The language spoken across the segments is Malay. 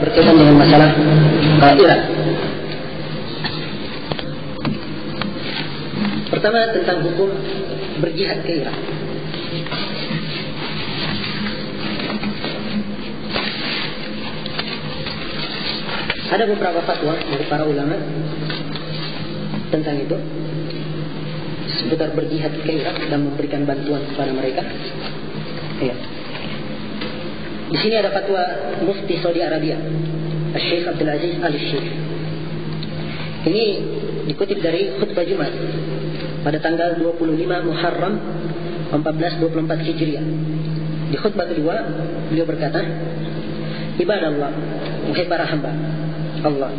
berkaitan dengan masalah Irak. Pertama tentang hukum berjihad ke Irak. Ada beberapa fatwa dari para ulama tentang itu, seputar berjihad ke Irak dan memberikan bantuan kepada mereka. Ya. Di sini ada fatwa Mufti Saudi Arabia, Syekh Abdul Aziz Al-Syekh. Ini dikutip dari khutbah Jumat pada tanggal 25 Muharram 1424 Hijriah. Di khutbah kedua beliau berkata, "Ibadallah, wahai para hamba Allah,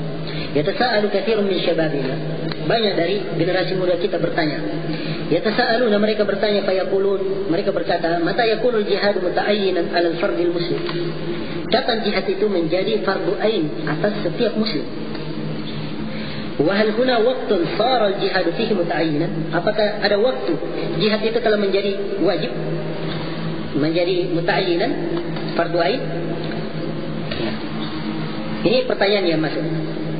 yatasaalu katsirun min syababina." Banyak dari generasi muda kita bertanya. Yatasaaluna, mereka bertanya, fayaqulun, mereka berkata, mata yakunul jihad muta'ayyinan 'alal fardil muslim. Kapan jihad itu menjadi fardu ain atas setiap muslim? Wa hal huna waqtun sara al-jihad fihi muta'ayyinan? Apakah ada waktu jihad itu telah menjadi wajib, menjadi muta'ayyinan, fardu ain? Ini pertanyaan yang masuk.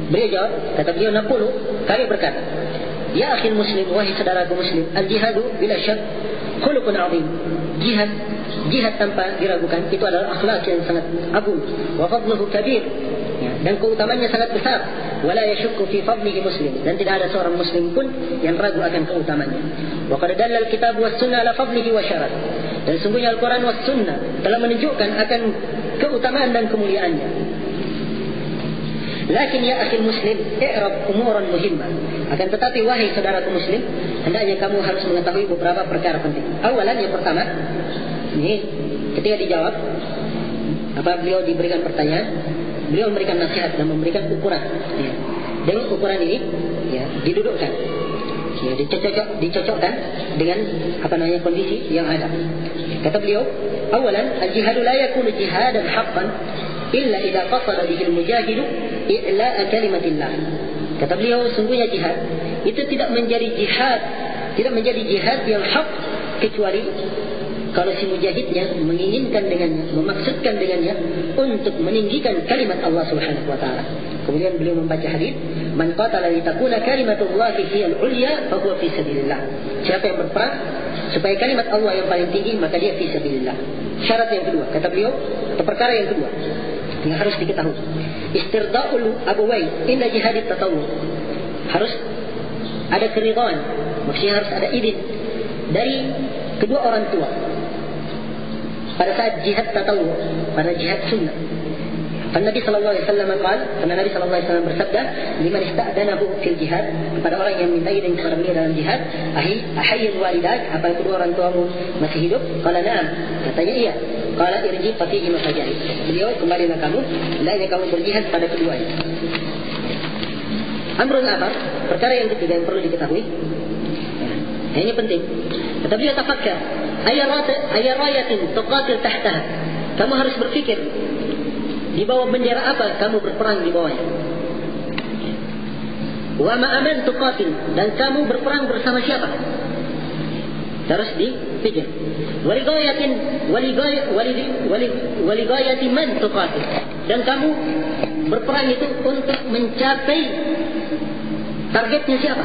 Beliau jawab, kata beliau, naqulu, kami berkata, ya akhil muslim, wahai saudaraku muslim, al-jihadu bila syak khuluqun azim. Jihad tanpa diragukan itu adalah akhlak yang sangat agung. Wa fadluhu kabir, dan keutamanya sangat besar. Wala yashukku fi fadlihi muslim, dan tidak ada seorang muslim pun yang ragu akan keutamanya. Wa qad dalla al-kitab was sunnah ala fadlihi wa syaraf, dan sungguhnya Al-Quran was sunnah telah menunjukkan akan keutamaan dan kemuliaannya. Lakin ya akhil muslim, i'rab umuran muhimmah. Akan tetapi wahai saudaraku muslim, hendaknya kamu harus mengetahui beberapa perkara penting. Awalan, yang pertama, ini ketika dijawab, beliau diberikan pertanyaan, beliau memberikan nasihat dan memberikan ukuran. Ya. Dengan ukuran ini, ya, didudukkan, ya, dicocokkan dengan kondisi yang ada. Kata beliau, awalan, al-jihadu la yakunu jihadan haqqan illa idza qasada bihi al-mujahidu i'la'a kalimatillah. Kata beliau, sungguhnya jihad itu tidak menjadi jihad yang hak kecuali kalau si mujahidnya menginginkan dengannya, memaksudkan dengannya untuk meninggikan kalimat Allah Subhanahu wa taala. Kemudian beliau membaca hadis, man qatala li takuna kalimatullahi hiyal ulya fa huwa fi sabilillah. Siapa yang berperang supaya kalimat Allah yang paling tinggi, maka dia fi sabilillah. Syarat yang kedua, kata beliau, atau perkara yang kedua yang harus diketahui, istirda'ul abawain inda jihadit tatawwu. Harus ada keridhaan, maksudnya harus ada izin dari kedua orang tua pada saat jihad tatawwu, pada jihad sunnah. Nabi sallallahu alaihi wasallam qala, karena Nabi sallallahu alaihi wasallam bersabda, liman ista'danahu fil jihad, kepada orang yang minta izin kepada beliau dalam jihad, ahayyul walidat, apa kedua orang tuamu masih hidup? Qala na'am, katanya iya. Qala irji fa fihi mafajari, beliau, kembalilah kamu, hendaknya kamu berjihad pada keduanya. Amrun akhar, perkara yang ketiga yang perlu diketahui, ini penting. Kata beliau, tafakkar ayarayatin tuqatil tahtaha, kamu harus berfikir di bawah bendera apa kamu berperang di bawahnya. Wa ma'aman tuqatil, dan kamu berperang bersama siapa? Terus dipikir. Waligayati man tuqatil, dan kamu berperang itu untuk mencapai targetnya siapa?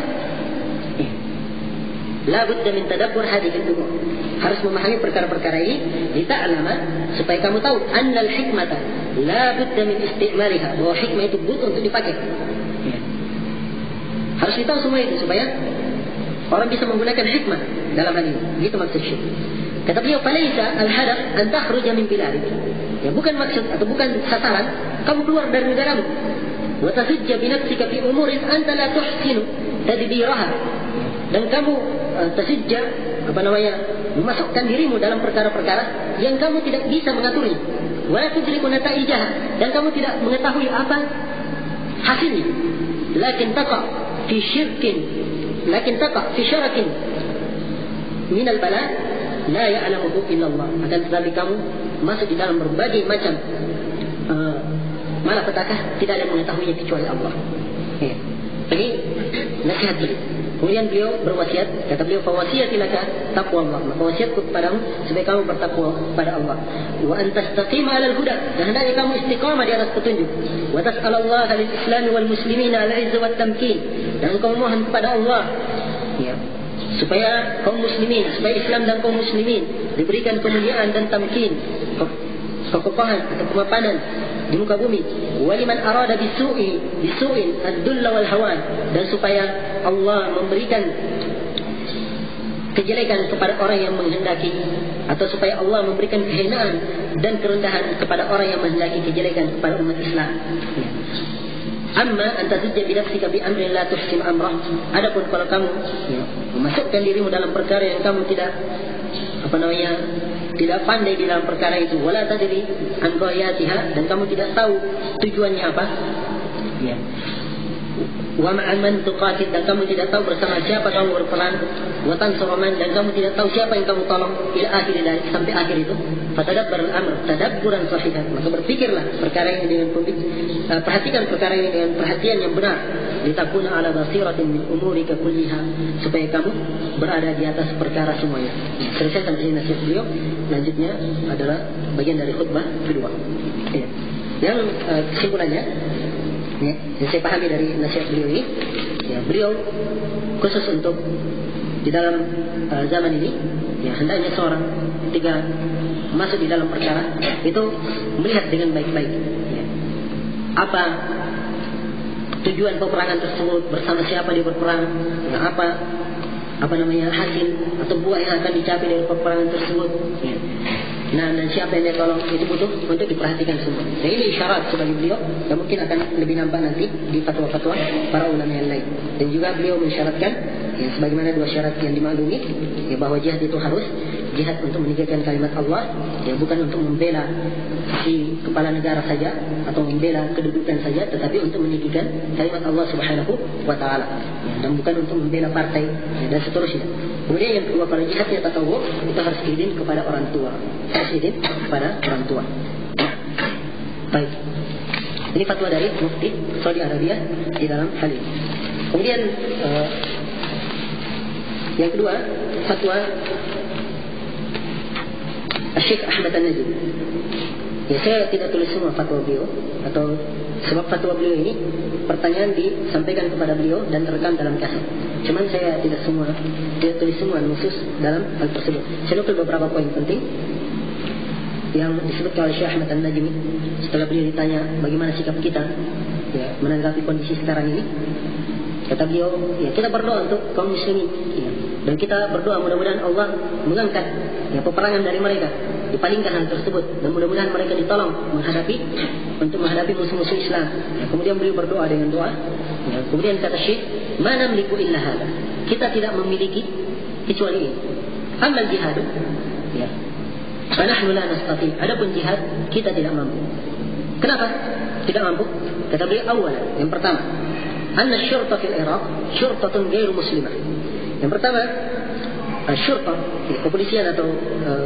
La budda min tadabbur hadhihi al-umur, harus memahami perkara-perkara ini, lita'lama, supaya kamu tahu annal hikmata la budda min istimaliha, bahwa hikmah itu butuh untuk dipakai. Harus ditahu semua itu supaya orang bisa menggunakan hikmah dalam hal ini. Gitu maksud Syekh. Kata beliau, falaisa al-hadaf an takhruja min biladik, ya, bukan maksud atau bukan sasaran kamu keluar dari negaramu, wa tasujja bi nafsika fi umurin anta la tuhsinu tadbiraha, dan kamu tasujja, memasukkan dirimu dalam perkara-perkara yang kamu tidak bisa mengaturnya, wa tudriku nataijaha, dan kamu tidak mengetahui apa hasilnya. Lakin taqa fi syarakin min al-bala la ya'lamuhu illa Allah, akan tetapi kamu masuk di dalam berbagai macam malapetaka, tidak ada yang mengetahuinya kecuali Allah. Ini nasihat ini. Kemudian beliau berwasiat, kata beliau, "Fawasiyati laka taqwallah." Maka wasiatku kepadamu supaya kamu bertakwa pada Allah. Wa an tastaqima 'alal huda, dan hendaknya kamu istiqamah di atas petunjuk. Wa tas'alallaha lil Islam wal muslimin al-'izz wat tamkin, dan engkau mohon kepada Allah, ya, supaya kaum muslimin, supaya Islam dan kaum muslimin diberikan kemuliaan dan tamkin, kekokohan atau kemapanan di muka bumi. Waliman arada bisu'in ad-dulla wal hawan, dan supaya Allah memberikan kejelekan kepada orang yang menghendaki, atau supaya Allah memberikan kehinaan dan kerendahan kepada orang yang menghendaki kejelekan kepada umat Islam. Amma anta tujja bi nafsika bi amrin la tuhsin amrah. Adapun kalau kamu memasukkan dirimu dalam perkara yang kamu tidak tidak pandai di dalam perkara itu, wala tadri an ghayatiha, dan kamu tidak tahu tujuannya apa, ya, wa ma'al man tuqatil, dan kamu tidak tahu bersama siapa kamu berperang, wa tansuru man, dan kamu tidak tahu siapa yang kamu tolong, ila akhir dari sampai akhir itu. Fatadabbar al-amr tadabburan sahihan, maka berpikirlah perkara ini dengan perhatikan perkara ini dengan perhatian yang benar, litakuna ala basiratin min umurika kulliha, supaya kamu berada di atas perkara semuanya. Selesai sampai sini nasihat beliau. Selanjutnya adalah bagian dari khutbah kedua. Ya. Yang kesimpulannya, ya, yang saya pahami dari nasihat beliau ini, ya, beliau khusus untuk di dalam zaman ini, ya, hendaknya seorang ketika masuk di dalam perkara itu melihat dengan baik-baik, ya, apa tujuan peperangan tersebut, bersama siapa dia berperang, ya, apa namanya hasil atau buah yang akan dicapai dari peperangan tersebut, ya. Nah, dan siapa yang dia tolong, itu butuh untuk diperhatikan semua. Dan ini isyarat sebagai beliau yang mungkin akan lebih nampak nanti di fatwa-fatwa para ulama yang lain. Dan juga beliau mensyaratkan, ya, sebagaimana dua syarat yang dimaklumi, ya, bahwa jihad itu harus jihad untuk menegakkan kalimat Allah, ya, bukan untuk membela si kepala negara saja atau membela kedudukan saja, tetapi untuk menegakkan kalimat Allah Subhanahu wa taala, ya, dan bukan untuk membela partai, ya, dan seterusnya. Kemudian yang kedua, kalau jihadnya tatawwu, itu harus izin kepada orang tua. Harus izin kepada orang tua. Baik. Ini fatwa dari Mufti Saudi Arabia di dalam hal ini. Kemudian yang kedua, fatwa Syekh Ahmad An-Najmi. Ya, saya tidak tulis semua fatwa beliau, atau sebab fatwa beliau ini pertanyaan disampaikan kepada beliau dan terekam dalam kaset. Cuman saya tidak tulis semua nusus dalam hal tersebut. Saya nukil beberapa poin penting yang disebutkan oleh Syekh Ahmad An-Najmi setelah beliau ditanya bagaimana sikap kita, ya, menanggapi kondisi sekarang ini. Kata beliau, ya, kita berdoa untuk kaum muslimin, ya, dan kita berdoa mudah-mudahan Allah mengangkat, ya, peperangan dari mereka, dipalingkan hal tersebut, dan mudah-mudahan mereka ditolong menghadapi musuh-musuh Islam. Ya, kemudian beliau berdoa dengan doa. Ya, kemudian kata Syekh, "Ma namliku illa hadha." Kita tidak memiliki kecuali ini. Amal jihad, ya, fa nahnu la nastati. Adapun jihad kita tidak mampu. Kenapa tidak mampu? Kata beliau, awalan, yang pertama, anna syurta fil Iraq syurtatun ghairu muslimah. Yang pertama, syurta, kepolisian atau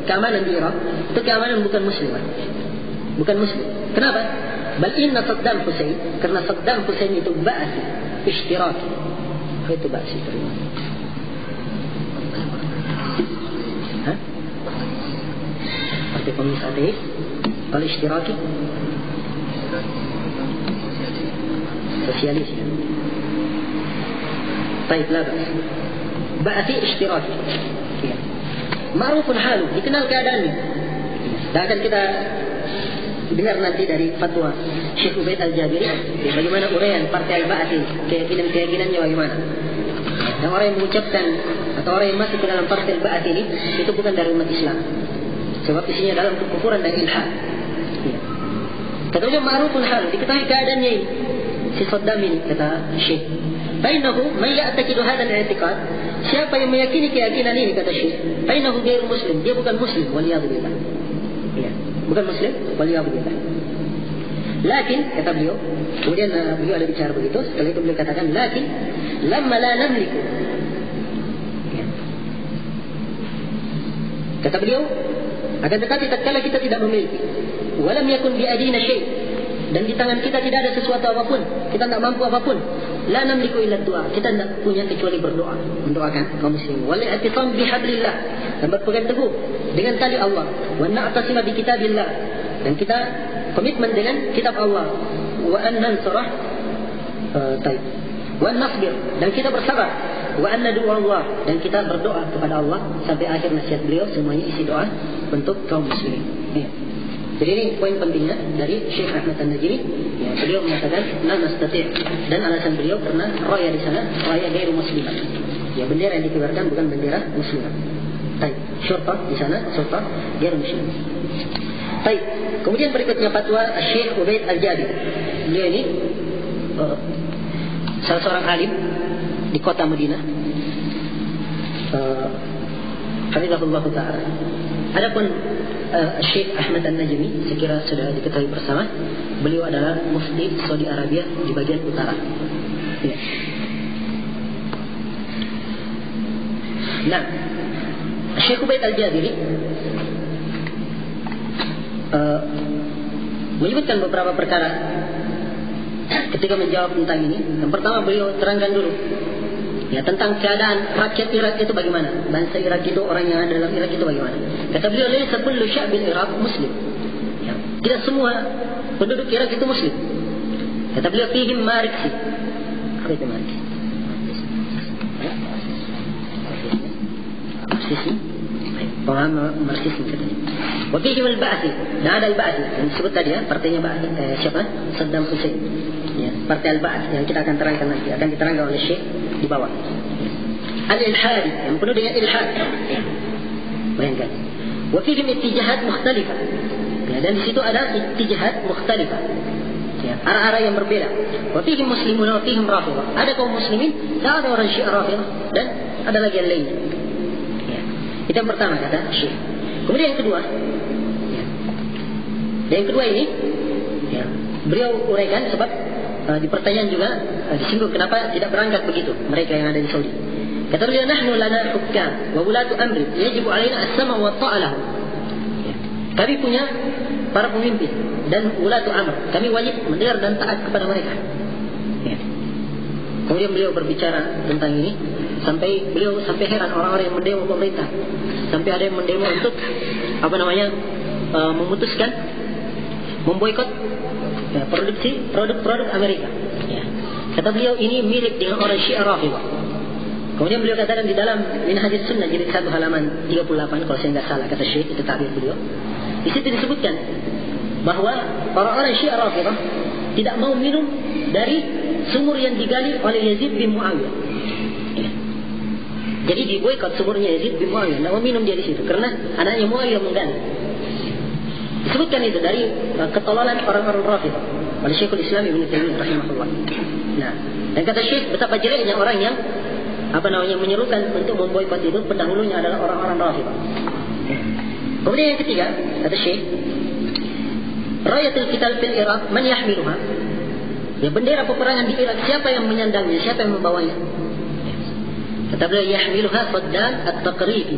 keamanan di Irak itu keamanan bukan muslimah, bukan muslim. Kenapa? Bal inna Saddam Hussein, karena Saddam Hussein itu ba'asi ishtiraki. Itu ba'asi terima. Partai Komunis ateis. Kalau ishtiraki sosialis, ya. Baik, la ba'asi ishtiraki, ya. Ma'rufun halu, dikenal keadaannya. Dan akan kita dengar nanti dari fatwa Syekh Ubaid Al-Jabiri, ya, bagaimana uraian partai Al-Ba'ath, keyakinannya bagaimana. Dan orang yang mengucapkan atau orang yang masuk ke dalam partai Al-Ba'ath ini, itu bukan dari umat Islam, sebab isinya dalam kekufuran dan ilhad, ya. Kata dia ma'rufun hal, diketahui keadaannya ini si Saddam ini, kata Syekh. Bainahu man ya'taqidu hadzal i'tiqad, siapa yang meyakini keyakinan ini, kata Syekh, bainahu ghairu muslim, dia bukan muslim, waliyadu billah, ya, bukan muslim, waliyadu billah. Lakin, kata beliau, kemudian beliau ada bicara begitu, setelah itu beliau katakan, lakin lamma la namliku, ya. Kata beliau, akan tetapi tatkala kita tidak memiliki, walam yakun bi adina syai', dan di tangan kita tidak ada sesuatu apapun, kita tidak mampu apapun, la namliku illa du'a. Kita tidak punya kecuali berdoa, mendoakan kaum muslimin. Wal i'tisam bihablillah, dan berpegang teguh dengan tali Allah. Wa na'tasima bi kitabillah, dan kita komitmen dengan kitab Allah. Wa an nansurah wa nasbir, dan kita bersabar. Wa an nad'u Allah, dan kita berdoa kepada Allah. Sampai akhir nasihat beliau semuanya isi doa untuk kaum muslimin. Ya. Jadi ini poin pentingnya dari Syekh Ahmad An-Najmi. Ya, beliau mengatakan la nastati', dan alasan beliau karena raya di sana raya ghairu muslimah. Ya, bendera yang dikibarkan bukan bendera muslimah. Baik, syurta di sana syurta ghairu muslimah. Baik, kemudian berikutnya fatwa Syekh Ubaid Al-Jadi. Beliau ini salah seorang alim di kota Madinah. Hafizahullah taala. Adapun Syekh Ahmad An-Najmi, sekira sudah diketahui bersama, beliau adalah mufti Saudi Arabia di bagian utara. Ya. Nah, Syekh Ubaid Al-Jabiri menyebutkan beberapa perkara ketika menjawab tentang ini. Yang pertama, beliau terangkan dulu ya tentang keadaan rakyat Irak itu bagaimana, bangsa Irak itu, orang yang ada dalam Irak itu bagaimana. Kata beliau, laisa kullu sya'bil Irak muslim. Ya, tidak semua penduduk Irak itu muslim. Kata beliau, fihim mariksi. Apa itu mariksi? Marxisme. Paham Marxisme katanya. Wa fihim al-Ba'thi. Nah, ada al-Ba'thi yang disebut tadi ya, partainya Ba'thi. Siapa? Saddam Hussein. Ya, partai al-Ba'th yang kita akan terangkan nanti, akan diterangkan oleh Syekh di bawah. Al-ilhadi, yang penuh dengan ilhad. Bayangkan. Wa fihim ittijahat mukhtalifah. Ya, dan di situ ada ittijahat mukhtalifah. Ya, arah-arah yang berbeda. Wa fihim muslimun wa fihim rafidah. Ada kaum muslimin, ada orang Syiah Rafidah, dan ada lagi yang lainnya. Ya. Itu yang pertama kata Syekh. Kemudian yang kedua, ya. Dan yang kedua ini, ya, beliau uraikan sebab di pertanyaan juga disinggung kenapa tidak berangkat begitu mereka yang ada di Saudi. Kata beliau, nahnu lana hukam wa ulatu amri yajibu alaina as-sama' wa ta'a lahum. Ya. Kami punya para pemimpin dan ulatu amr, kami wajib mendengar dan taat kepada mereka. Ya. Kemudian beliau berbicara tentang ini sampai beliau heran orang-orang yang mendemo pemerintah, sampai ada yang mendemo untuk memutuskan memboikot ya, produksi produk-produk Amerika. Ya. Kata beliau, ini milik dengan orang Syiah Rafidah. Kemudian beliau katakan di dalam Minhajus Sunnah jilid 1 halaman 38 kalau saya tidak salah, kata Syekh, itu takbir beliau. Di situ disebutkan bahwa orang-orang Syiah Rafidah tidak mau minum dari sumur yang digali oleh Yazid bin Muawiyah. Ya. Jadi diboikot sumurnya Yazid bin Muawiyah, tidak mau minum dia di situ karena anaknya Muawiyah menggali. Disebutkan itu dari ketololan orang-orang Rafidah oleh Syekhul Islam Ibnu Taimiyah rahimahullah. Nah, dan kata Syekh, betapa jeleknya orang yang menyerukan untuk memboikot itu pendahulunya adalah orang-orang Rafidah. Kemudian yang ketiga, kata Syekh, rayatul qital fil Iraq man yahmiluha. Ya, bendera peperangan di Irak siapa yang menyandangnya, siapa yang membawanya? Kata beliau, yahmiluha Saddam at-Taqrifi.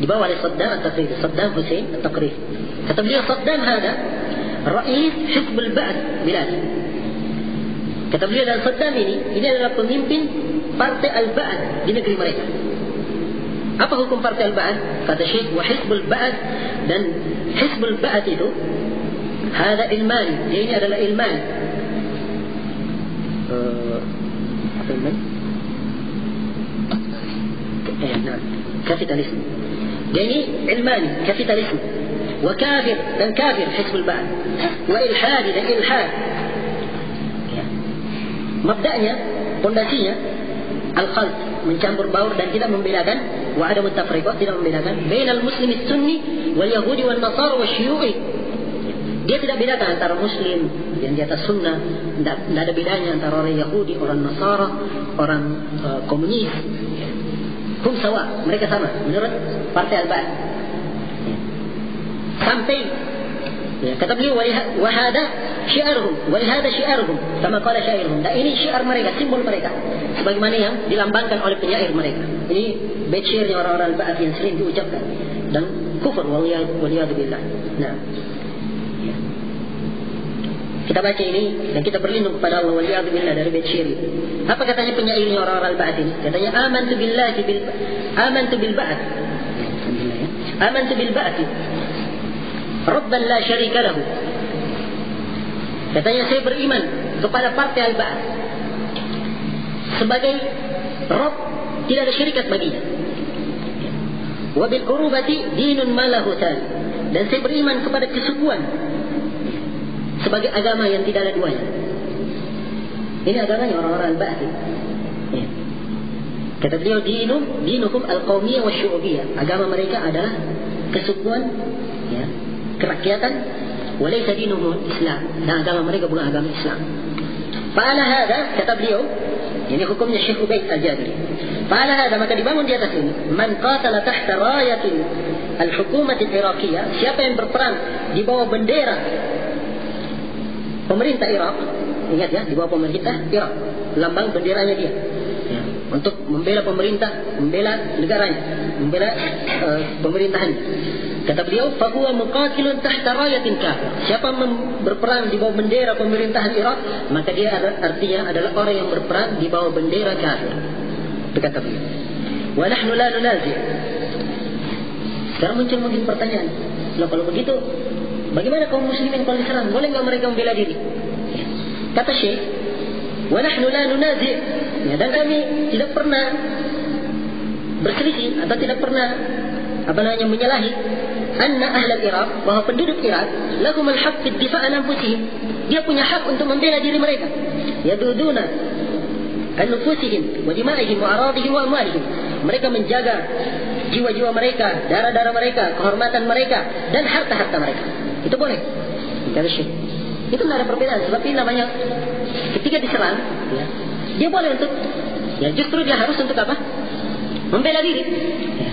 Dibawa oleh Saddam at-Taqrifi, Saddam Hussein at-Taqrifi. Kata beliau, Saddam hada Rais Hizb al-Ba'ath bilad. Kata beliau, dan Saddam ini adalah pemimpin partai al-Ba'ath di negeri mereka. Apa hukum partai al-Ba'ath? Kata Syekh, wa Hizb al-Ba'ath, dan Hizb al-Ba'ath itu hada ilmani, dia ini adalah ilmani. Apa ilmani? Kapitalisme. Dia ini ilmani, kapitalisme. Wa kafir, dan kafir Hizb al-Ba'ath. Wa ilhadi, dan ilhad. Ya. Mabda'nya, pondasinya al-khalt, mencampur baur dan tidak membedakan, wa ada mutafriqah, tidak membedakan bainal muslimi sunni wal yahudi wal nasara wal syu'i. Dia tidak bedakan antara muslim yang di atas sunnah, tidak ada bedanya antara orang Yahudi, orang Nasara, orang komunis. Hum sawa, mereka sama menurut partai al-Ba'ath. Sampai ya, kata beliau, wahada syiarhum, walihada syiarhum, sama qala syairhum. Dan ini syiar mereka, simbol mereka, sebagaimana yang dilambangkan oleh penyair mereka. Ini bait syairnya orang-orang al-Ba'ath yang sering diucapkan dan kufur waliyadu billah. Nah, ya. Kita baca ini dan kita berlindung kepada Allah waliyadu billah dari bait syair. Apa katanya penyairnya orang-orang Al-Ba'ath ini? Katanya amantu bil ba'ath. Amantu bil ba'ath. Rabban la syarika lahu. Katanya saya beriman kepada partai Al-Ba'ath sebagai Rabb, tidak ada syarikat baginya. Wa bil urubati dinun ma lahu thani. Dan saya beriman kepada kesukuan sebagai agama yang tidak ada duanya. Ini agamanya orang-orang Al-Ba'ath. Ya. Kata beliau, dinukum al-qawmiyah wa syu'ubiyah. Agama mereka adalah kesukuan, ya, kerakyatan. Walaysa dinuhum Islam. Dan agama mereka bukan agama Islam. Fa'ala hadha, kata beliau, ini hukumnya Syekh Ubaid Al-Jabiri. Fa'ala hadha, maka dibangun di atas ini, man qatala tahta rayatin al-hukumat al-Iraqiyah, siapa yang berperang di bawah bendera pemerintah Irak. Ingat ya, di bawah pemerintah Irak, lambang benderanya dia, ya, untuk membela pemerintah, membela negaranya, membela pemerintahannya. Kata beliau, fahuwa muqatilun tahta rayatin kafir. Siapa berperang di bawah bendera pemerintahan Irak, maka dia artinya adalah orang yang berperang di bawah bendera kafir. Kata beliau, wa nahnu la nunazi'. Sekarang muncul mungkin pertanyaan, loh kalau begitu bagaimana kaum muslimin kalau diserang? Boleh enggak mereka membela diri? Kata Syekh, wa nahnu la nunazi', ya, dan kami tidak pernah berselisih atau tidak pernah menyalahi anna ahli Iraq, bahwa penduduk Irak lahum al-haq fi ad-difa' an anfusihim, dia punya hak untuk membela diri mereka. Yaduduna an nufusihim wa dima'ihim wa aradihim wa amwalihim. Mereka menjaga jiwa-jiwa mereka, darah-darah mereka, kehormatan mereka dan harta-harta mereka. Itu boleh. Kata Syekh, itu tidak ada perbedaan. Sebab ini namanya ketika diserang, ya, dia boleh untuk, ya, justru dia harus untuk apa? Membela diri. Ya.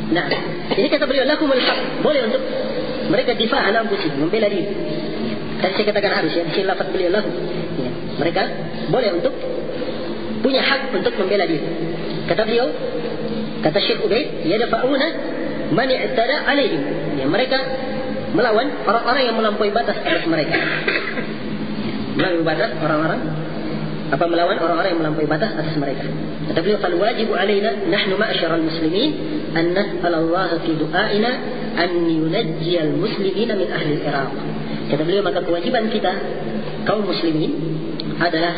Nah, ini kata beliau, lakumul haq, boleh untuk mereka difa' an anfusihim, membela diri. Ya. Tadi saya katakan harus, ya, di sini lafaz beliau lakum. Ya. Mereka boleh untuk punya hak untuk membela diri. Kata beliau, kata Syekh Ubaid, yadfa'una man i'tada 'alaihim. Ya, mereka melawan orang-orang yang melampaui batas atas mereka. Melampaui batas melawan orang-orang yang melampaui batas atas mereka. Kata beliau, fal wajibu alaina nahnu ma'syaral muslimin an nas'al Allah fi du'aina an yunajjiyal muslimina min ahli Iraq. Kata beliau, maka kewajiban kita kaum muslimin adalah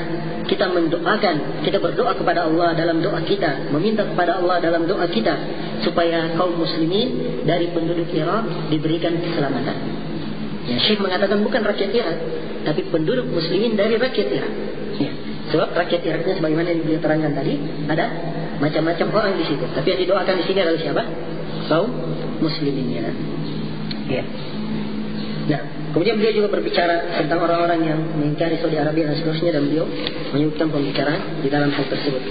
kita mendoakan, kita berdoa kepada Allah dalam doa kita, meminta kepada Allah dalam doa kita supaya kaum muslimin dari penduduk Irak diberikan keselamatan. Ya, Syekh mengatakan bukan rakyat Irak, tapi penduduk muslimin dari rakyat Irak. Ya, sebab rakyat Iraknya sebagaimana yang beliau terangkan tadi, ada macam-macam orang di situ. Tapi yang didoakan di sini adalah siapa? Kaum musliminnya. Ya. Nah, kemudian beliau juga berbicara tentang orang-orang yang mengingkari Saudi Arabia dan seterusnya, dan beliau menyebutkan pembicaraan di dalam hal tersebut.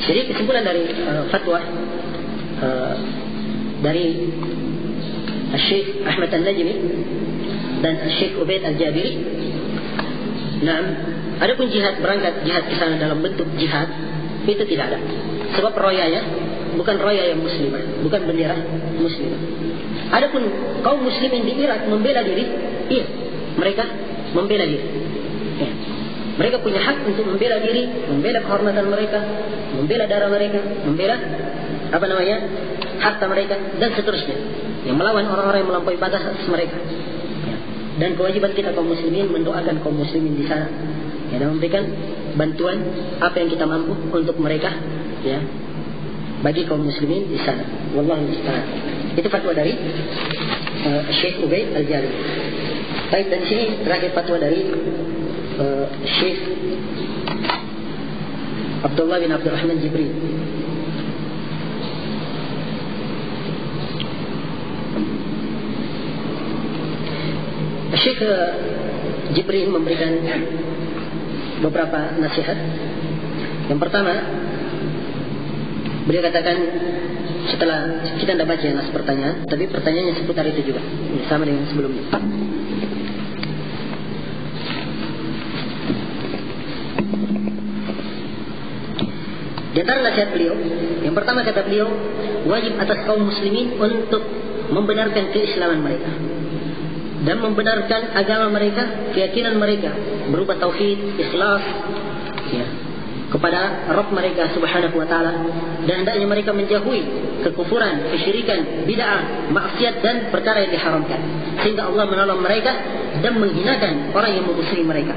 Jadi kesimpulan dari fatwa dari Syekh Ahmad Al-Najmi dan Syekh Ubaid Al-Jabiri, nah, adapun berangkat jihad ke sana dalam bentuk jihad, itu tidak ada. Sebab royanya bukan roya yang muslimah, bukan bendera muslimah. Adapun kaum muslimin di Irak membela diri, iya, mereka membela diri. Ya. Mereka punya hak untuk membela diri, membela kehormatan mereka, membela darah mereka, membela harta mereka dan seterusnya. Yang melawan orang-orang yang melampaui batas atas mereka. Ya. Dan kewajiban kita kaum muslimin mendoakan kaum muslimin di sana, ya, dan memberikan bantuan apa yang kita mampu untuk mereka, ya, bagi kaum muslimin di sana. Wallahu musta'an. Itu fatwa dari Syekh Ubaid Al-Jabiri. Baik, dan sini terakhir fatwa dari Syekh Abdullah bin Abdul Rahman Jibril. Syekh Jibril memberikan beberapa nasihat. Yang pertama, beliau katakan, setelah kita tidak baca nas pertanyaan, tapi pertanyaannya seputar itu juga, sama dengan sebelumnya. Di antara nasihat beliau, yang pertama kata beliau, wajib atas kaum muslimin untuk membenarkan keislaman mereka dan membenarkan agama mereka, keyakinan mereka berupa tauhid, ikhlas, ya, kepada Rabb mereka subhanahu wa ta'ala, dan hendaknya mereka menjauhi kekufuran, kesyirikan, bid'ah, maksiat dan perkara yang diharamkan, sehingga Allah menolong mereka dan menghinakan orang yang memusuhi mereka.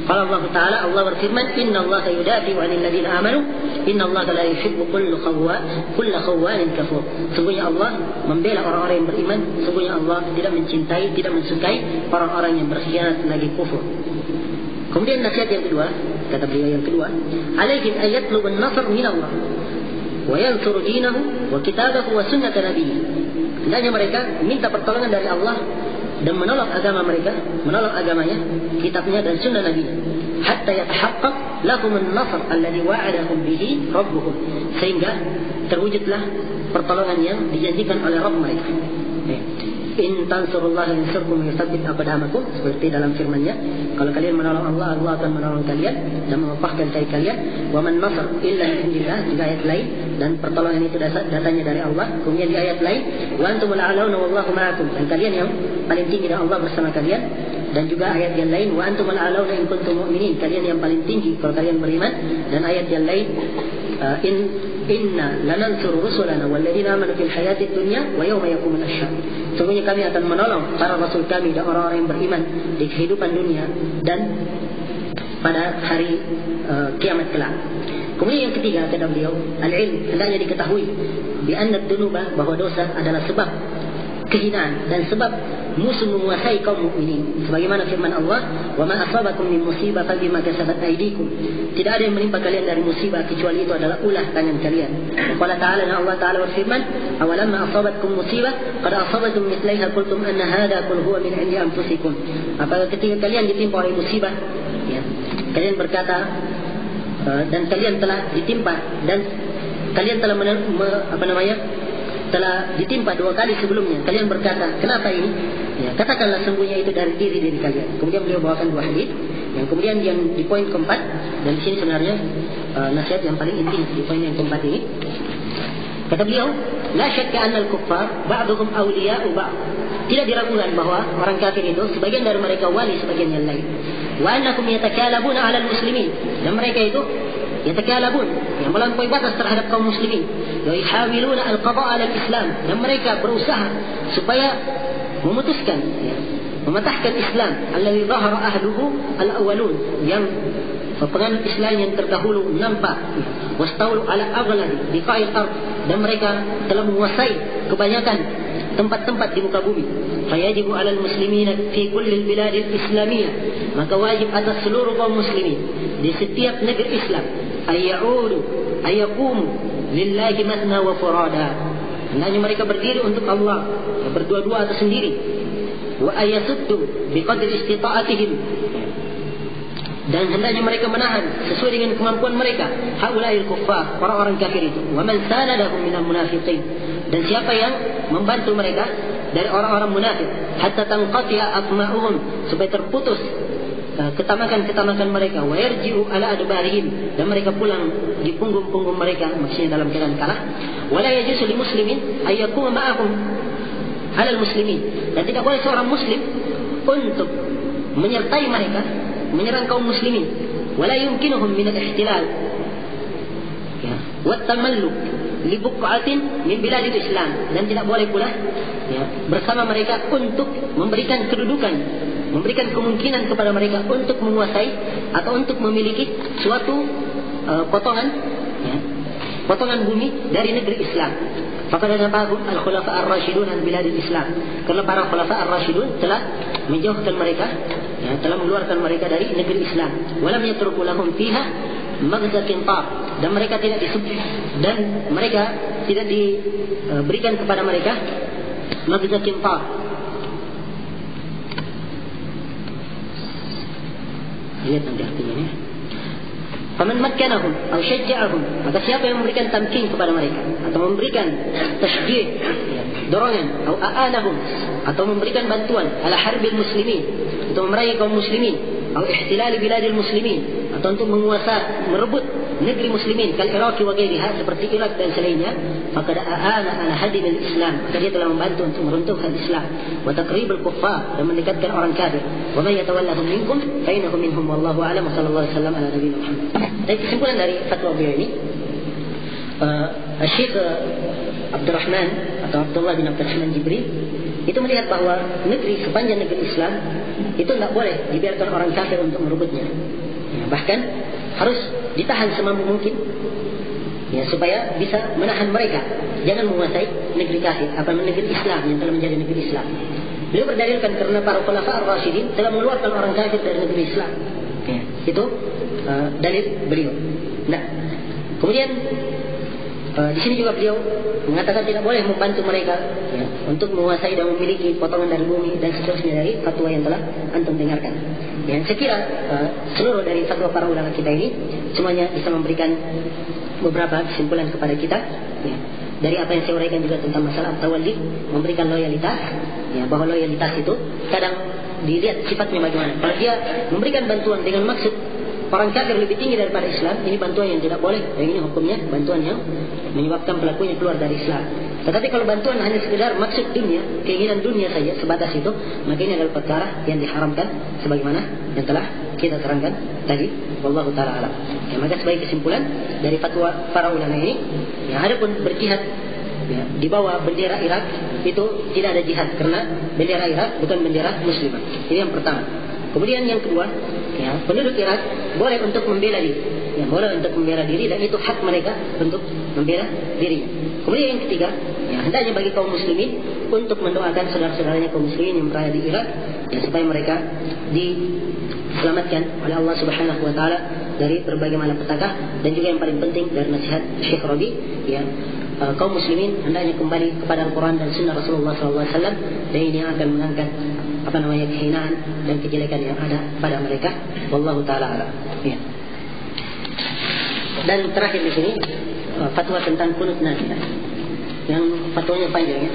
Qala Allah Ta'ala, Allah berfirman, Inna Allah yudafi'u 'anil ladzina amanu, Inna Allah la yuhibbu kulla khawanin kafur. Sungguhnya Allah membela orang-orang yang beriman, sungguhnya Allah tidak mencintai, tidak mensukai orang-orang yang berkhianat lagi kufur. Kemudian nasihat yang kedua, kata beliau yang kedua, alaihim ayatlu bin nasr min Allah wa yansuru dinahu wa kitabahu wa sunnata nabiyyi. Hendaknya mereka minta pertolongan dari Allah dan menolong agama mereka, menolong agamanya, kitabnya dan sunnah Nabi, hatta yatahaqqaq lahum an-nasr alladhi wa'adahum bihi rabbuhum, sehingga terwujudlah pertolongan yang dijanjikan oleh Rabb mereka. In tansurullah yansurkum yuthabbit aqdamakum, seperti dalam firman-Nya, kalau kalian menolong Allah, Allah akan menolong kalian dan mengokohkan kaki kalian. Wa man nasr illa min indillah, di ayat lain, dan pertolongan itu datangnya dari Allah. Kemudian di ayat lain, wa antumul a'launa wallahu ma'akum, dan kalian yang paling tinggi dan Allah bersama kalian. Dan juga ayat yang lain, wa antumul a'launa in kuntum mu'minin, kalian yang paling tinggi kalau kalian beriman. Dan ayat yang lain, inna lanansuru rusulana walladzina amanu fil hayatid dunya wa yawma yaqumul ashhad. Sungguhnya kami akan menolong para rasul kami dan orang-orang yang beriman di kehidupan dunia dan pada hari kiamat kelak. Kemudian yang ketiga, kata beliau, al-ilm, hendaknya diketahui bi anna ad-dunuba, bahwa dosa adalah sebab kehinaan dan sebab musuh menguasai kaum mukminin, sebagaimana firman Allah, wa ma asabakum min musibah fabima kasabat aydikum, tidak ada yang menimpa kalian dari musibah kecuali itu adalah ulah tangan kalian. Qala ta'ala, Allah Ta'ala berfirman, awalamma asabatkum musibah qad asabatum mithlaiha qultum anna hadha qul huwa min 'indi anfusikum. Apabila ketika kalian ditimpa oleh musibah, ya, kalian berkata, dan kalian telah ditimpa dan kalian telah telah ditimpa 2 kali sebelumnya, kalian berkata, kenapa ini? Ya, katakanlah sungguhnya itu dari diri kalian. Kemudian beliau bawakan 2 hadis. Yang kemudian yang di poin keempat, dan di sini sebenarnya nasihat yang paling inti di poin yang keempat ini. Kata beliau, la syakka anna al-kuffar ba'duhum awliya'u ba'd. Tidak diragukan bahwa orang kafir itu sebagian dari mereka wali sebagian yang lain. Wa annakum yatakalabuna 'ala al-muslimin, dan mereka itu yatakalabun, yang melampaui batas terhadap kaum muslimin. Wa yahawiluna al-qada' 'ala al-islam, dan mereka berusaha supaya memutuskan, ya, mematahkan Islam alladhi dhahara ahluhu al-awwalun, yang penganut Islam yang terdahulu nampak, wastawlu 'ala aghlab biqa'il ard, dan mereka telah menguasai kebanyakan tempat-tempat di muka bumi. Fayajibu 'alal muslimina fi kulli al-bilad al-islamiyah, maka wajib atas seluruh kaum muslimin di setiap negeri Islam ayaqumu lillahi matna wa furada, hendaknya mereka berdiri untuk Allah berdua-dua atau sendiri, wa ayasuddu biqadri istita'atihim, dan hendaknya mereka menahan sesuai dengan kemampuan mereka haula'il kuffar, orang-orang kafir itu, wa man sanadahum minal munafiqin, dan siapa yang membantu mereka dari orang-orang munafik, hatta tanqati'a atma'uhum, supaya terputus ketamakan-ketamakan mereka, wa yarji'u ala adbarihim, dan mereka pulang di punggung-punggung mereka, maksudnya dalam keadaan kalah. Wala yajuzu lil muslimin ay yakuna ma'ahum alal muslimin, dan tidak boleh seorang muslim untuk menyertai mereka menyerang kaum muslimin. Wala yumkinuhum min al-ihtilal, ya, wa tamalluk li buq'atin min biladil Islam, dan tidak boleh pula, ya, bersama mereka untuk memberikan kedudukan, memberikan kemungkinan kepada mereka untuk menguasai atau untuk memiliki suatu potongan, ya, potongan bumi dari negeri Islam. Faqad nabahu al-khulafa ar-rasyidun an biladil Islam, karena para khulafa ar-rasyidun telah menjauhkan mereka, ya, telah mengeluarkan mereka dari negeri Islam. Walam yatruku lahum fiha maghza qintar, dan mereka tidak diberikan kepada mereka maghza qintar. Lihat nanti artinya ya. Faman makkanahum aw syajja'ahum, maka siapa yang memberikan tamkin kepada mereka atau memberikan tasydid, dorongan, atau a'anahum, atau memberikan bantuan ala harbil muslimin, untuk memerangi kaum muslimin, atau ihtilal biladil muslimin, atau untuk menguasai, merebut negeri muslimin, kal Iraq wa ghairiha, seperti Irak dan selainnya, maka a'ana ala hadim al-Islam, maka dia telah membantu untuk meruntuhkan Islam, wa taqrib al-kuffar, dan mendekatkan orang kafir. Wa man yatawallahum minkum fa innahu minhum, wallahu a'lam. Sallallahu alaihi wasallam ala nabiyina Muhammad. Dan kesimpulan dari fatwa beliau ini, Syekh Abdurrahman atau Abdullah bin Abdurrahman Jibril itu melihat bahwa negeri, sepanjang negeri Islam itu tidak boleh dibiarkan orang kafir untuk merebutnya. Ya, bahkan harus ditahan semampu mungkin, ya, supaya bisa menahan mereka jangan menguasai negeri kafir, negeri Islam yang telah menjadi negeri Islam. Beliau berdalilkan karena para khulafa ar-rasyidin telah mengeluarkan orang kafir dari negeri Islam. Ya, itu dalil beliau. Nah, kemudian di sini juga beliau mengatakan tidak boleh membantu mereka, ya, untuk menguasai dan memiliki potongan dari bumi dan seterusnya dari fatwa yang telah antum dengarkan. Yang saya kira seluruh dari fatwa para ulama kita ini semuanya bisa memberikan beberapa kesimpulan kepada kita, ya, dari apa yang saya uraikan juga tentang masalah tawalli, memberikan loyalitas, ya, bahwa loyalitas itu kadang dilihat sifatnya bagaimana. Kalau dia memberikan bantuan dengan maksud orang kafir lebih tinggi daripada Islam, ini bantuan yang tidak boleh. Dan ini hukumnya bantuan yang menyebabkan pelakunya keluar dari Islam. Tetapi kalau bantuan hanya sekedar maksud dunia, keinginan dunia saja sebatas itu, maka ini adalah perkara yang diharamkan sebagaimana yang telah kita terangkan tadi. Wallahu ta'ala alam. Ya, maka sebagai kesimpulan dari fatwa para ulama ini, ya, adapun berjihad, ya, di bawah bendera Irak itu tidak ada jihad karena bendera Irak bukan bendera muslimah. Ini yang pertama. Kemudian yang kedua, ya, penduduk Irak boleh untuk membela diri, ya, boleh untuk membela diri, dan itu hak mereka untuk membela dirinya. Kemudian yang ketiga, ya, hendaknya bagi kaum muslimin untuk mendoakan saudara-saudaranya kaum muslimin yang berada di Irak, ya, supaya mereka diselamatkan oleh Allah Subhanahu wa taala dari berbagai malapetaka. Dan juga yang paling penting dari nasihat Syekh Rabi, ya, kaum muslimin hendaknya kembali kepada Al-Quran dan Sunnah Rasulullah SAW, dan ini akan mengangkat kehinaan dan kejelekan yang ada pada mereka. Wallahu taala alam. Ya. Dan terakhir di sini fatwa tentang kunut nazilah, yang fatwanya panjang, ya.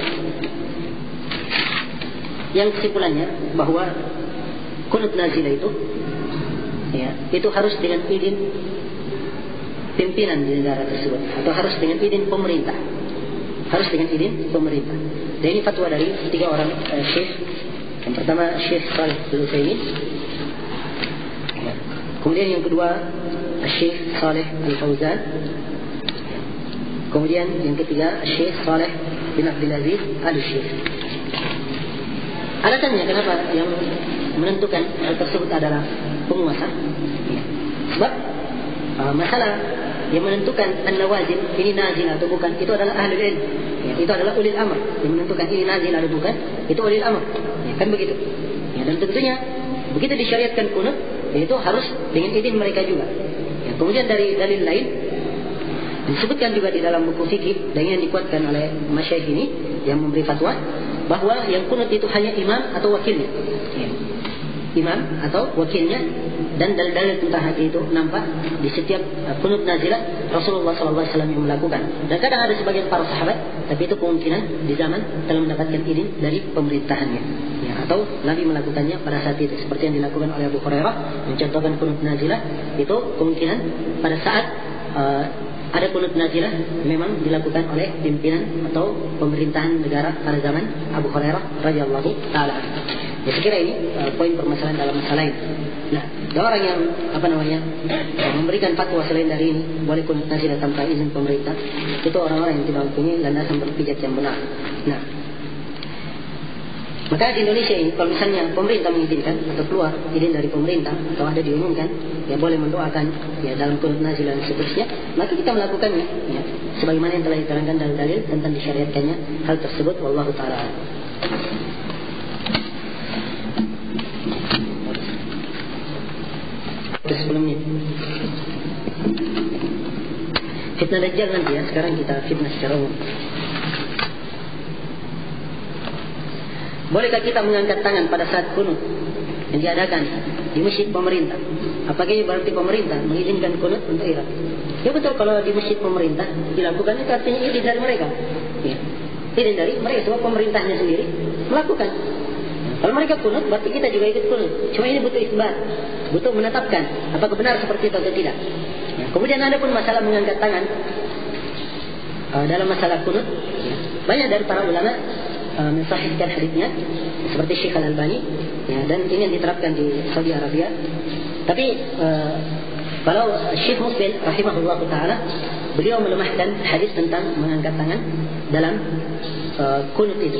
Yang kesimpulannya bahwa kunut nazilah itu, ya, itu harus dengan izin pimpinan di negara tersebut, atau harus dengan izin pemerintah. Harus dengan izin pemerintah. Dan ini fatwa dari 3 orang syekh. Yang pertama Syekh Shalih Al-Utsaimin, kemudian yang kedua Syekh Shalih Al-Fauzan, kemudian yang ketiga Syekh Shalih bin Abdul Aziz Al-Syekh. Alasannya kenapa yang menentukan hal tersebut adalah penguasa, ya. Sebab masalah yang menentukan an-nawazil, ini nazil atau bukan, itu adalah ahlul ilm, ya, itu adalah ulil amr. Yang menentukan ini nazil atau bukan, itu ulil amr, ya, kan begitu, ya. Dan tentunya begitu disyariatkan kunut, itu harus dengan izin mereka juga, ya. Kemudian dari dalil lain disebutkan juga di dalam buku fikih, dan yang dikuatkan oleh masyayikh ini yang memberi fatwa, bahwa yang kunut itu hanya imam atau wakilnya, ya. Imam atau wakilnya. Dan dalil-dalil tentang hal itu nampak di setiap kunut nazilah Rasulullah SAW yang melakukan. Dan kadang ada sebagian para sahabat, tapi itu kemungkinan di zaman telah mendapatkan izin dari pemerintahannya, ya, atau Nabi melakukannya pada saat itu, seperti yang dilakukan oleh Abu Hurairah mencontohkan kunut nazilah. Itu kemungkinan pada saat ada kunut nazilah memang dilakukan oleh pimpinan atau pemerintahan negara pada zaman Abu Hurairah radhiyallahu taala. Ya, saya kira ini poin permasalahan dalam masalah ini. Nah, ada orang yang memberikan fatwa selain dari ini boleh kunut nazilah tanpa izin pemerintah, itu orang-orang yang tidak mempunyai landasan berpijak yang benar. Nah, maka di Indonesia ini kalau misalnya pemerintah mengizinkan atau keluar izin dari pemerintah atau ada diumumkan, ya, boleh mendoakan, ya, dalam kunut nazilah dan seterusnya, maka kita melakukannya, ya, sebagaimana yang telah diterangkan dalam dalil tentang disyariatkannya hal tersebut. Wallahu taala. Sebelumnya fitnah Dajjal nanti, ya, sekarang kita fitnah secara umum. Bolehkah kita mengangkat tangan pada saat kunut yang diadakan di masjid pemerintah? Apakah ini berarti pemerintah mengizinkan kunut untuk Irak? Ya betul, kalau di masjid pemerintah dilakukan itu artinya izin dari mereka, ya, izin dari mereka, sebab pemerintahnya sendiri melakukan. Kalau mereka kunut, berarti kita juga ikut kunut. Cuma ini butuh isbat, butuh menetapkan apakah benar seperti itu atau tidak, ya. Kemudian ada pun masalah mengangkat tangan dalam masalah kunut, ya. Banyak dari para ulama mensahihkan hadisnya, seperti Syekh Al-Albani, ya, dan ini yang diterapkan di Saudi Arabia. Tapi Kalau Syekh Mukbil rahimahullah taala, beliau melemahkan hadis tentang mengangkat tangan dalam kunut itu.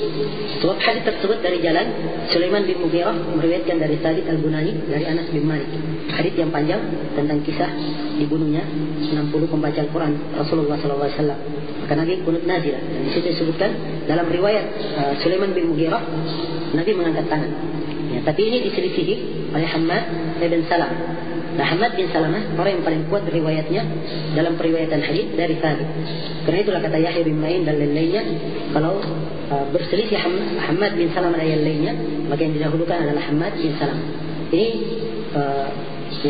Sebab hadis tersebut dari jalan Sulaiman bin Mughirah meriwayatkan dari Thabit Al-Bunani dari Anas bin Malik. Hadis yang panjang tentang kisah dibunuhnya 60 pembaca Al-Quran Rasulullah SAW. Maka Nabi kunut nazilah. Dan di situ disebutkan dalam riwayat Sulaiman bin Mughirah Nabi mengangkat tangan. Ya, tapi ini diselisihi oleh Hammad bin Salam. Nah, Hammad bin Salamah orang yang paling kuat riwayatnya dalam periwayatan hadis dari Thabit. Karena itulah kata Yahya bin Ma'in dan lain-lainnya, kalau berselisih Hammad bin Salamah dan yang lainnya, maka yang didahulukan adalah Hammad bin Salamah. Ini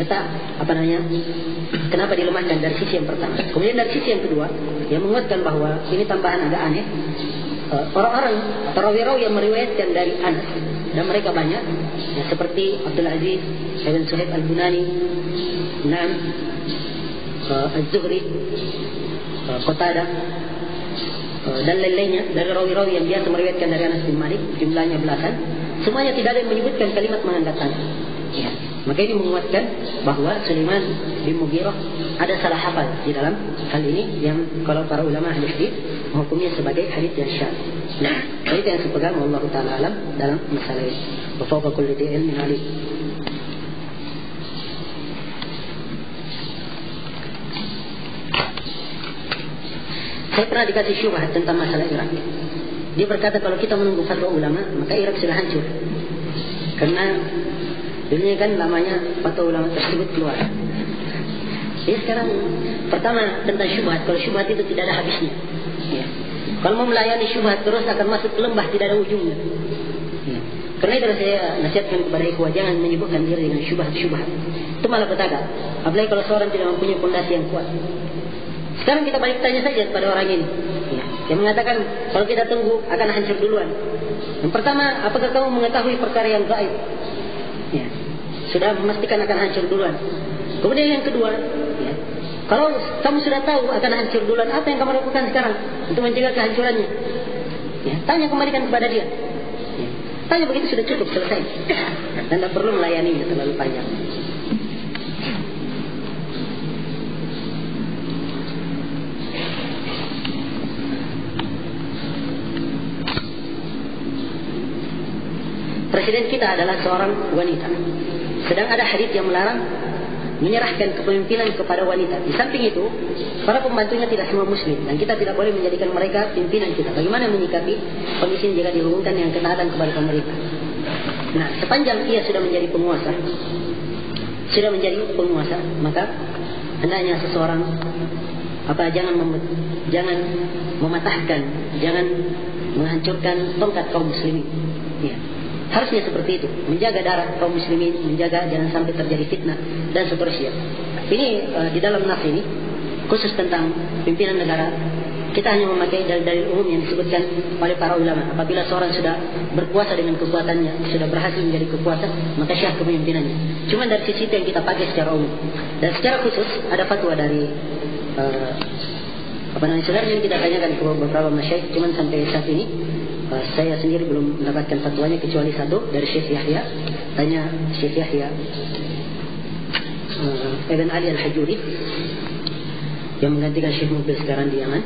letak kenapa dilemahkan dari sisi yang pertama. Kemudian dari sisi yang kedua, yang menguatkan bahwa ini tambahan agak aneh. Orang-orang atau rawi-rawi yang meriwayatkan dari Anas, dan mereka banyak, ya, seperti Abdul Aziz Ibn Suhaib Al-Bunani, Naam, Az-Zuhri, Qatadah, dan lain-lainnya dari rawi-rawi yang biasa meriwayatkan dari Anas bin Malik, jumlahnya belasan. Semuanya tidak ada yang menyebutkan kalimat mengangkat tangan. Ya. Maka ini menguatkan bahwa Sulaiman bin Mughirah ada salah hafal di dalam hal ini, yang kalau para ulama ahli hadis menghukumnya sebagai hadis yang syadz. Nah, itu yang saya pegang, wallahu taala alam dalam masalah ini. Wa fawqa kulli dhi ilmin alim. Saya pernah dikasih syubhat tentang masalah Irak. Dia berkata kalau kita menunggu fatwa ulama, maka Irak sudah hancur. Karena dunia kan lamanya fatwa ulama tersebut keluar. Jadi sekarang pertama tentang syubhat. Kalau syubhat itu tidak ada habisnya. Ya. Kalau mau melayani syubhat terus akan masuk ke lembah, tidak ada ujungnya. Ya. Karena itu saya nasihatkan kepada ikhwah, jangan menyibukkan diri dengan syubhat-syubhat. Itu malah petaka. Apalagi kalau seorang tidak mempunyai fondasi yang kuat. Sekarang kita balik tanya saja kepada orang ini, ya, yang mengatakan kalau kita tunggu akan hancur duluan. Yang pertama, apakah kamu mengetahui perkara yang gaib? Ya, sudah memastikan akan hancur duluan. Kemudian yang kedua, ya, kalau kamu sudah tahu akan hancur duluan, apa yang kamu lakukan sekarang untuk mencegah kehancurannya? Ya, tanya, kembalikan kepada dia. Ya, tanya, begitu sudah cukup, selesai. Dan tidak perlu melayaninya terlalu panjang. Presiden kita adalah seorang wanita. Sedang ada hadis yang melarang menyerahkan kepemimpinan kepada wanita. Di samping itu, para pembantunya tidak semua muslim, dan kita tidak boleh menjadikan mereka pimpinan kita. Bagaimana menyikapi kondisi jika dihubungkan dengan ketaatan kepada pemerintah? Nah, sepanjang ia sudah menjadi penguasa, maka hendaknya seseorang jangan mematahkan, jangan menghancurkan tongkat kaum muslimin. Ya. Harusnya seperti itu, menjaga darah kaum muslimin, menjaga jangan sampai terjadi fitnah dan seterusnya. Ini di dalam nas ini khusus tentang pimpinan negara, kita hanya memakai dalil-dalil umum yang disebutkan oleh para ulama. Apabila seorang sudah berkuasa dengan kekuatannya, sudah berhasil menjadi kekuasaan, maka syah kepemimpinannya. Cuma dari sisi itu yang kita pakai secara umum. Dan secara khusus ada fatwa dari sebenarnya kita tanyakan ke beberapa masyayikh, cuman sampai saat ini saya sendiri belum mendapatkan fatwanya kecuali satu dari Syekh Yahya. Tanya Syekh Yahya Ibn Ali Al-Hajuri yang menggantikan Syekh Mukbil sekarang di Yaman.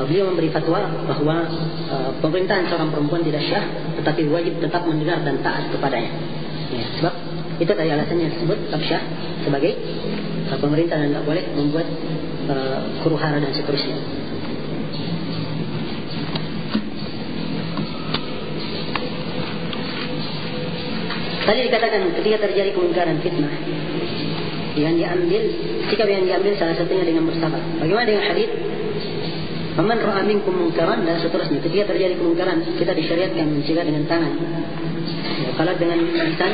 Beliau memberi fatwa bahwa pemerintahan seorang perempuan tidak syah, tetapi wajib tetap mendengar dan taat kepadanya. Ya, sebab itu tadi alasannya disebut tetap syah sebagai pemerintah dan tidak boleh membuat huru-hara dan seterusnya. Tadi dikatakan ketika terjadi kemungkaran fitnah, yang diambil, sikap yang diambil salah satunya dengan bersabar. Bagaimana dengan hadis? Faman ra'a minkum munkaran dan seterusnya. Ketika terjadi kemungkaran, kita disyariatkan mencegah dengan tangan. Ya, kalau dengan lisan,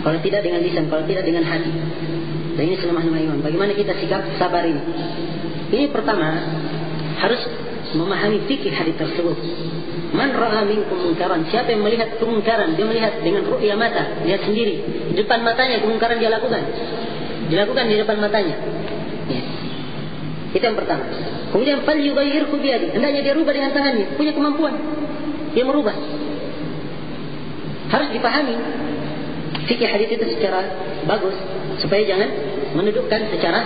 kalau tidak dengan lisan, kalau tidak dengan hati. Dan ini selemah-lemah iman. Bagaimana kita sikap sabar ini? Ini pertama harus memahami fikih hadis tersebut. Man ra'a minkum munkaran, siapa yang melihat kemungkaran, dia melihat dengan ru'ya mata, lihat sendiri di depan matanya kemungkaran dia lakukan, dilakukan di depan matanya. Ya. Itu yang pertama. Kemudian fal yughayyirhu bi yadihi, hendaknya dia rubah dengan tangannya, punya kemampuan dia merubah. Harus dipahami fikih hadis itu secara bagus. supaya jangan mendudukkan secara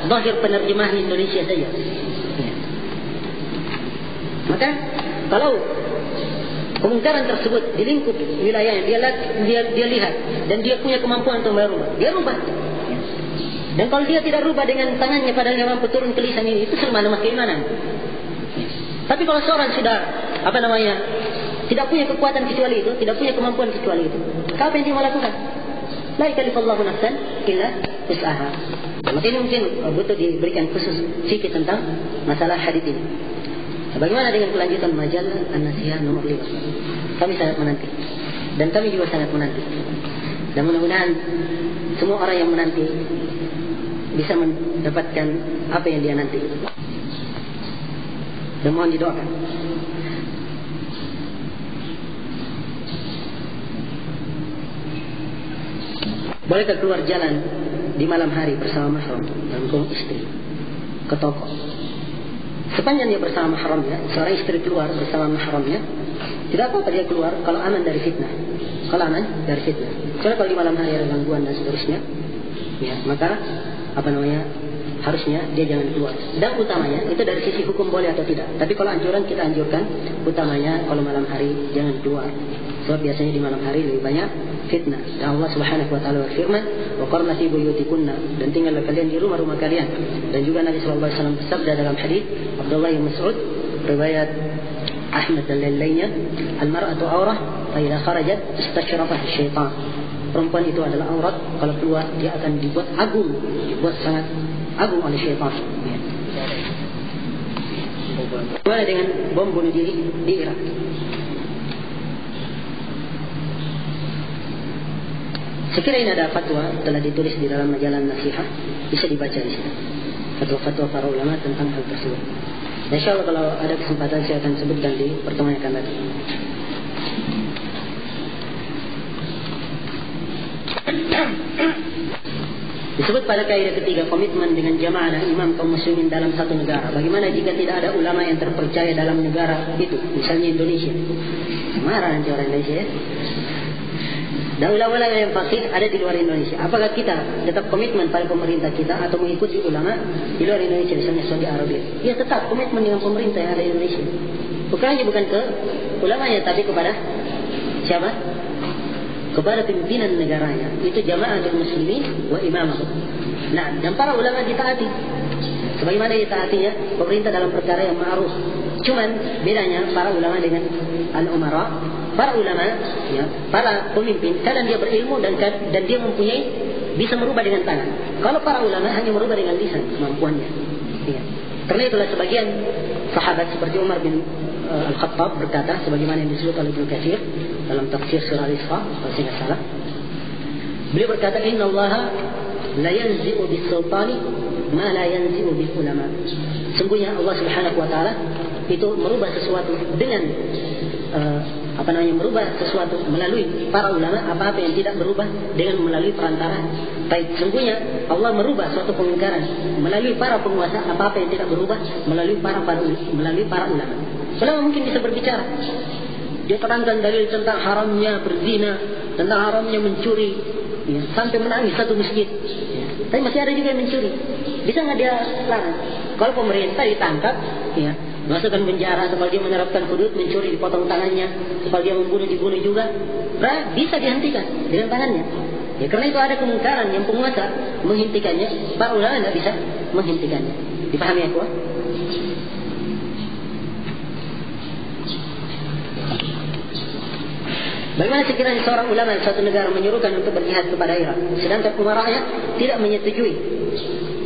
zahir penerjemahan Indonesia saja. Maka kalau kemungkaran tersebut di lingkup wilayah yang dia lihat dan dia punya kemampuan untuk merubah, dia rubah. Dan kalau dia tidak rubah dengan tangannya padahal dia mampu turun ke lisan ini, itu semana keimanan. Tapi kalau seorang sudah tidak punya kekuatan kecuali itu, tidak punya kemampuan kecuali itu, apa yang dia mau lakukan? La yukallifullahu nafsan illa wus'aha. Maka ini mungkin butuh diberikan khusus fikih tentang masalah hadis ini. Bagaimana dengan kelanjutan majalah An-Nasihah nomor 5? Kami sangat menanti, dan kami juga sangat menanti. Dan mudah-mudahan semua orang yang menanti bisa mendapatkan apa yang dia nanti. Dan mohon didoakan. Bolehkah keluar jalan di malam hari bersama mahram dan kaum istri ke toko? Sepanjang dia bersama mahramnya, seorang istri keluar bersama mahramnya, tidak apa-apa dia keluar kalau aman dari fitnah. Kalau aman dari fitnah. Soalnya kalau di malam hari ada gangguan dan seterusnya, ya, maka harusnya dia jangan keluar. Dan utamanya itu dari sisi hukum boleh atau tidak. Tapi kalau anjuran kita anjurkan, utamanya kalau malam hari jangan keluar. Sebab biasanya di malam hari lebih banyak fitnah. Dan Allah Subhanahu wa taala berfirman, "Wa qarna fi buyutikunna," dan tinggallah kalian di rumah-rumah kalian. Dan juga Nabi sallallahu alaihi wasallam bersabda dalam hadis Abdullah bin Mas'ud riwayat Ahmad dan lainnya, "Al-mar'atu aurah, fa idza kharajat istashrafaha syaitan." Perempuan itu adalah aurat, kalau keluar dia akan dibuat sangat agung oleh syaitan. Bagaimana dengan bom bunuh diri di Irak? Sekira ini ada fatwa telah ditulis di dalam majalah Nasihah, bisa dibaca di sini. Fatwa-fatwa para ulama tentang hal tersebut. Insyaallah kalau ada kesempatan saya akan sebutkan di pertemuan yang akan datang. Disebut pada kaidah ketiga komitmen dengan jamaah dan imam kaum muslimin dalam satu negara. Bagaimana jika tidak ada ulama yang terpercaya dalam negara itu, misalnya Indonesia? Marah nanti orang Indonesia ya. Dan ulama-ulama yang fasih ada di luar Indonesia. Apakah kita tetap komitmen pada pemerintah kita atau mengikuti ulama di luar Indonesia, misalnya Saudi Arabia? Ya tetap komitmen dengan pemerintah yang ada di Indonesia. Bukan ke ulamanya, tapi kepada siapa? Kepada pimpinan negaranya. Itu jama'atul muslimin wa imamahum. Nah, dan para ulama ditaati. Sebagaimana ditaatinya pemerintah dalam perkara yang ma'ruf. Cuman bedanya para ulama dengan al-umara. Para ulama, ya, para pemimpin, kadang dia berilmu dan dia mempunyai bisa merubah dengan tangan. Kalau para ulama hanya merubah dengan lisan kemampuannya. Ya. Karena itulah sebagian sahabat seperti Umar bin Al-Khattab berkata, sebagaimana yang disebut oleh Ibnu Katsir dalam tafsir surah Al-Isra, kalau saya tidak salah, beliau berkata, Inna Allah la yanzi'u bis-sultani ma la yanzi'u bil ulama. Sungguhnya Allah Subhanahu wa taala itu merubah sesuatu dengan merubah sesuatu melalui para ulama, apa-apa yang tidak berubah dengan melalui perantara. Baik, sungguhnya Allah merubah suatu pengingkaran melalui para penguasa, apa-apa yang tidak berubah melalui para ulama. Ulama mungkin bisa berbicara. Dia terangkan dalil tentang haramnya berzina, tentang haramnya mencuri, ya, sampai menangis satu masjid. Ya. Tapi masih ada juga yang mencuri. Bisa nggak dia larang? Kalau pemerintah ditangkap, ya, masukkan penjara, atau kalau dia menerapkan hudud, mencuri dipotong tangannya, kalau dia membunuh dibunuh juga, bisa dihentikan dengan tangannya. Ya, karena itu ada kemungkaran yang penguasa menghentikannya, para ulama tidak bisa menghentikannya. Dipahami ya, kuah? Bagaimana sekiranya seorang ulama di suatu negara menyuruhkan untuk berjihad kepada Irak, sedangkan umaranya tidak menyetujui,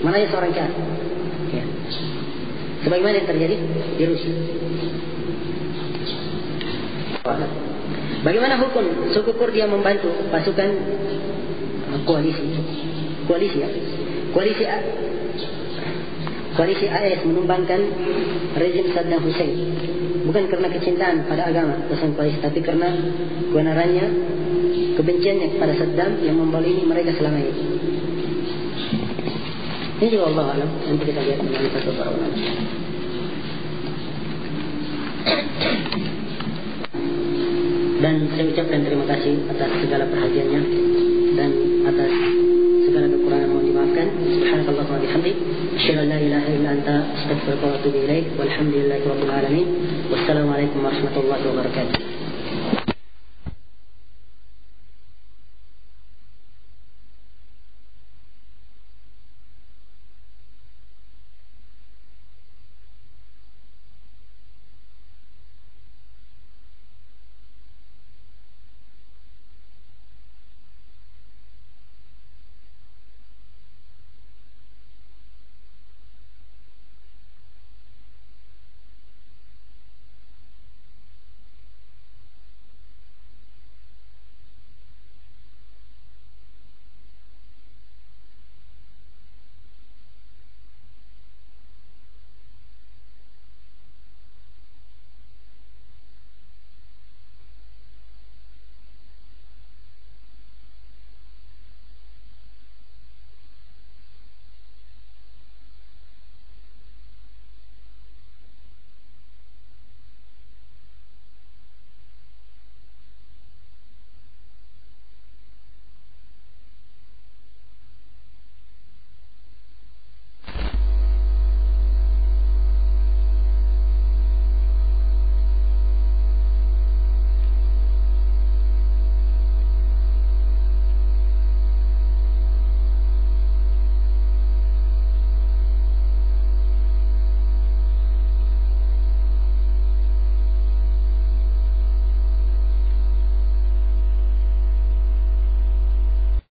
mananya seorang kafir? Ya. Sebagaimana yang terjadi di Rusia. Bagaimana hukum suku Kurdia membantu pasukan koalisi AS menumbangkan rezim Saddam Hussein, bukan karena kecintaan pada agama pesan koalisi, tapi karena kebenarannya, kebenciannya kepada Saddam yang membolimi mereka selama ini. Ini juga Allah alam. Nanti kita lihat melalui satu para ulama. Dan saya ucapkan terima kasih atas segala perhatiannya dan atas segala kekurangan mohon dimaafkan. Subhanakallahumma wa bihamdik, asyhadu an la ilaha illa anta, astaghfiruka wa atubu ilaik. Walhamdulillahirabbil alamin. Wassalamualaikum warahmatullahi wabarakatuh.